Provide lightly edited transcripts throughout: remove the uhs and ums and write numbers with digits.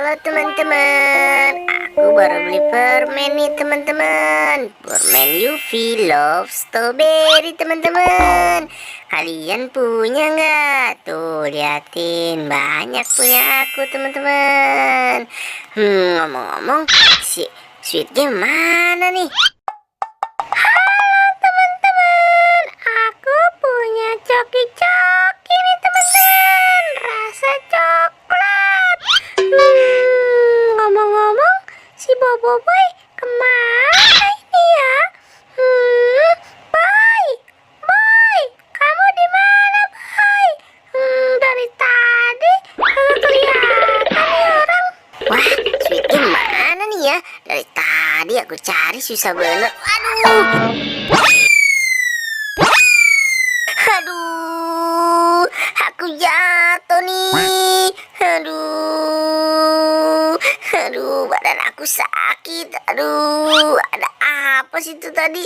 Halo teman-teman, aku baru beli permen nih teman-teman. Permen UV Love Strawberry teman-teman. Kalian punya nggak? Tuh liatin, banyak punya aku teman-teman. Ngomong-ngomong, si Sweet Game mana nih? Teman-teman, aku punya coki-coki nih teman-teman, rasa coklat. Ngomong-ngomong, si Boboiboy kemana ini ya? Boy, Boy, kamu di mana, Boy? Dari tadi kagak kelihatan nih orang. Wah, Sweet Game mana nih ya? Dari tadi aku cari susah banget. Aduh, aku jatuh nih. Aduh, badan aku sakit. Aduh, ada apa sih itu tadi?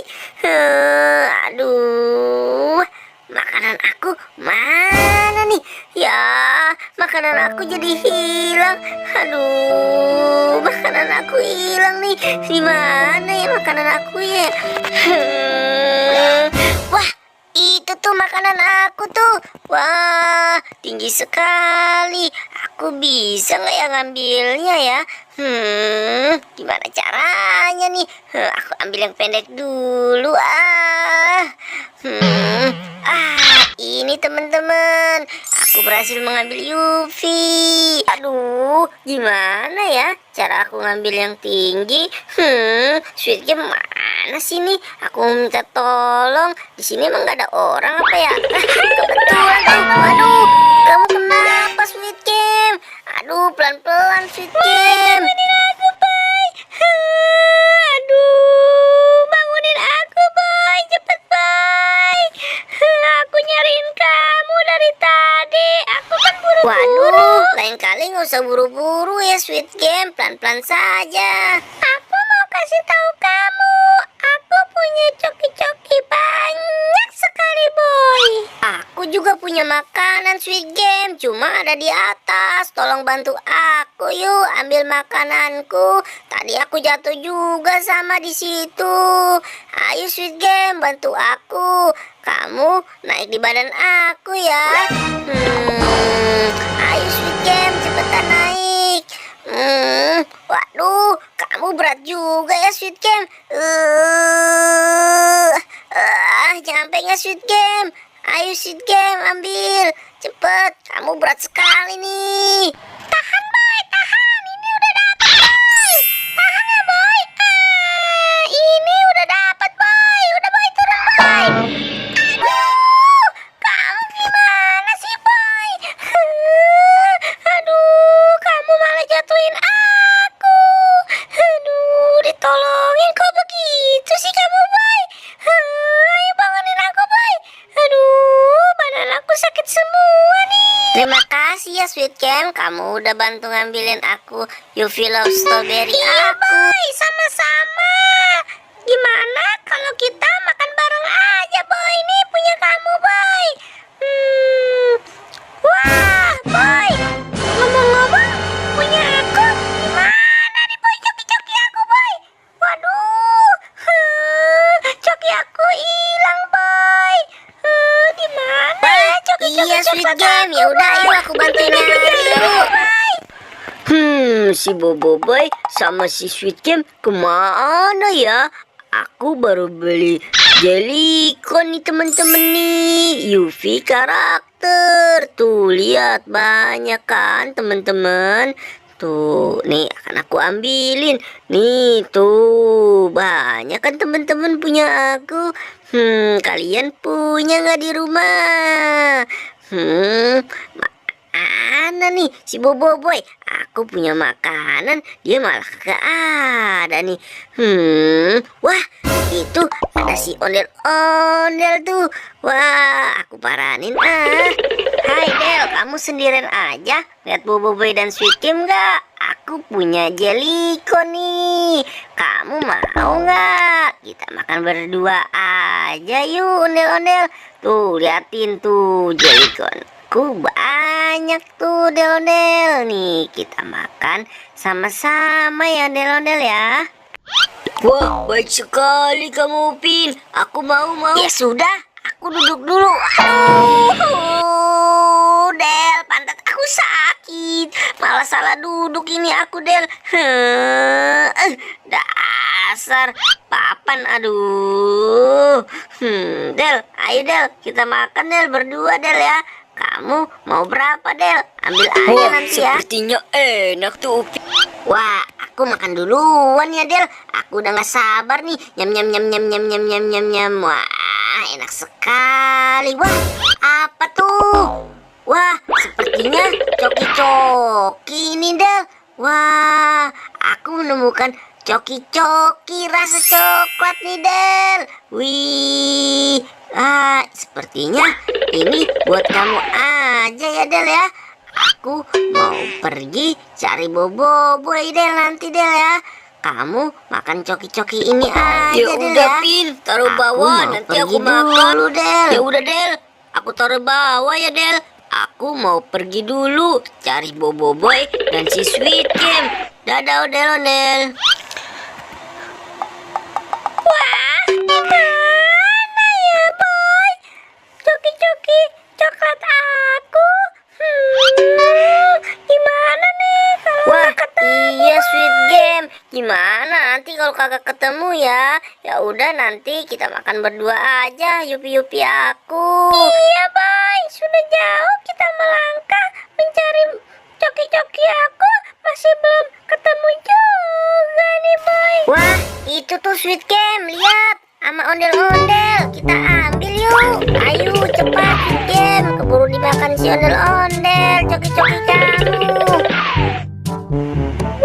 Aduh, makanan aku mana nih? Ya, makanan aku jadi hilang. Aduh, makanan aku hilang nih. Di mana ya makanan aku ya? Wah, itu tuh makanan aku tuh. Wah, tinggi sekali. Aku bisa nggak ya ngambilnya ya? Gimana caranya nih? Aku ambil yang pendek dulu ini teman-teman. Aku berhasil mengambil UV. Aduh, gimana ya cara aku ngambil yang tinggi? Sweet Game mana sih nih? Aku minta tolong. Di sini emang gak ada orang apa ya? Kebetulan tuh. Aduh, kamu kenapa Sweet Game? Aduh, pelan-pelan Sweet Game. Bangunin aku, Boy. Aduh, bangunin aku, Boy. Cepet, Boy. Aku nyariin kamu dari tadi. Aku kan buru-buru. Waduh, lain kali nggak usah buru-buru ya Sweet Game. Pelan-pelan saja. Aku mau kasih tahu kamu. Aku punya coki-coki banyak sekali, Boy. Aku juga punya makanan Sweet Game. Cuma ada di atas. Tolong bantu aku yuk ambil makananku. Tadi aku jatuh juga sama di situ. Ayo Sweet Game, bantu aku. Kamu naik di badan aku ya. Ayo Sweet Game, cepetan naik. Waduh, kamu berat juga ya Sweet Game. Nyampe nggak Sweet Game? Ayo Sweet Game, ambil. Cepet, kamu berat sekali nih. Tahan Boy, tahan. Ini udah dapet Boy. Tahan ya Boy. Ini udah dapet Boy. Udah Boy, turun Boy. Aduh, kamu gimana sih Boy? Aduh, kamu malah jatuhin aku. Aduh, ditolongin kok begitu sih kamu Boy? Ayo bangunin aku Boy. Aduh, badan aku sakit semua nih. Terima kasih ya Sweet Game, kamu udah bantu ngambilin aku UV Love Strawberry aku. Boy, sama-sama. Gimana kalau kita makan bareng aja Boy? Ini punya kamu Boy. Wah Boy, ngomong-ngomong punya aku. Gimana nih Boy coki-coki aku Boy? Waduh, coki aku hilang Boy. Di mana ya coki-coki? Iya Sweet Game, ya udah ayo aku bantuin nyari yuk. Si Boboiboy sama si Sweet Game kemana ya? Aku baru beli Jellycon nih temen-temen nih, UV karakter. Tuh lihat banyak kan temen-temen. Tuh nih akan aku ambilin. Nih tuh banyak kan temen-temen punya aku. Kalian punya nggak di rumah? Mana nih si Boboiboy? Aku punya makanan, dia malah kagak ada nih. Wah, itu ada si ondel-ondel tuh. Wah, aku paranin Hai Del, kamu sendirian aja lihat Boboiboy dan Sweet Game nggak? Aku punya Jellycon nih. Kamu mau nggak? Kita makan berdua aja yuk ondel-ondel. Tuh liatin tuh Jellycon. Aku banyak tuh Del-Del. Nih kita makan sama-sama ya Del-Del ya. Wah, baik sekali kamu Upin. Aku mau. Ya sudah, aku duduk dulu. Aduh, Del, pantat aku sakit. Malah salah duduk ini aku, Del. Dasar papan, aduh. Del, ayo Del, kita makan Del berdua Del ya. Kamu mau berapa Del? Ambil aja nanti ya. Sepertinya enak tuh Upin. Wah, aku makan duluan ya Del. Aku udah gak sabar nih. Nyam nyam nyam nyam nyam nyam nyam nyam nyam. Wah, enak sekali. Wah, apa tuh? Wah, sepertinya coki-coki ini Del. Wah, aku menemukan coki-coki rasa coklat nih Del. Wih, sepertinya ini buat kamu aja ya Del ya. Aku mau pergi cari boboiboy Del nanti Del ya. Kamu makan coki-coki ini aja Ya Del udah ya. Pin, taruh Aku bawah mau nanti aku pergi makan. dulu, Del. Ya udah Del, aku taruh bawah ya Del. Aku mau pergi dulu cari boboiboy dan si Sweet Game. Dadah Del. Wah, gimana ya boy? Coki-coki coklat aku. Gimana nih kalau Wah, nggak ketemu? iya Sweet Game. Gimana nanti kalau kagak ketemu ya? Ya udah nanti kita makan berdua aja, yupi aku. Iya boy, sudah jauh kita melangkah mencari coki-coki aku, masih belum ketemu juga nih boy. Wah, itu tuh Sweet Game, lihat. Sama ondel-ondel, kita ambil yuk. Ayo cepat Sweet Game, keburu dimakan si ondel-ondel, coki-coki kamu.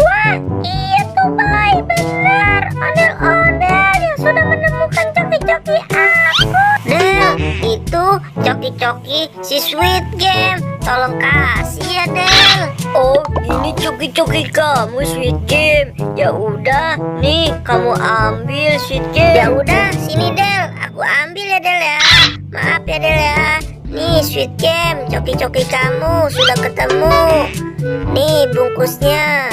Wah, iya tuh boy, benar. Ondel-ondel yang sudah menemukan coki-coki aku. Del, itu coki-coki si Sweet Game. Tolong kasih ya Del. Oh, ini coki-coki kamu Sweet Game. Ya udah, nih kamu ambil Sweet Game. Ya udah, sini Del, aku ambil ya Del ya. Maaf ya Del ya. Nih Sweet Game, coki-coki kamu sudah ketemu. Nih bungkusnya.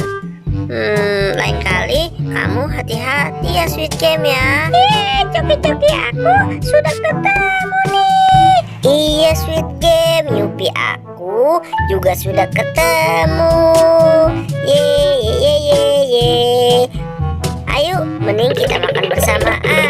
Lain kali kamu hati-hati ya Sweet Game ya. Coki-coki aku sudah ketemu nih. Iya Sweet Game, Yupi aku juga sudah ketemu. Ye. Ayo, mending kita makan bersamaan.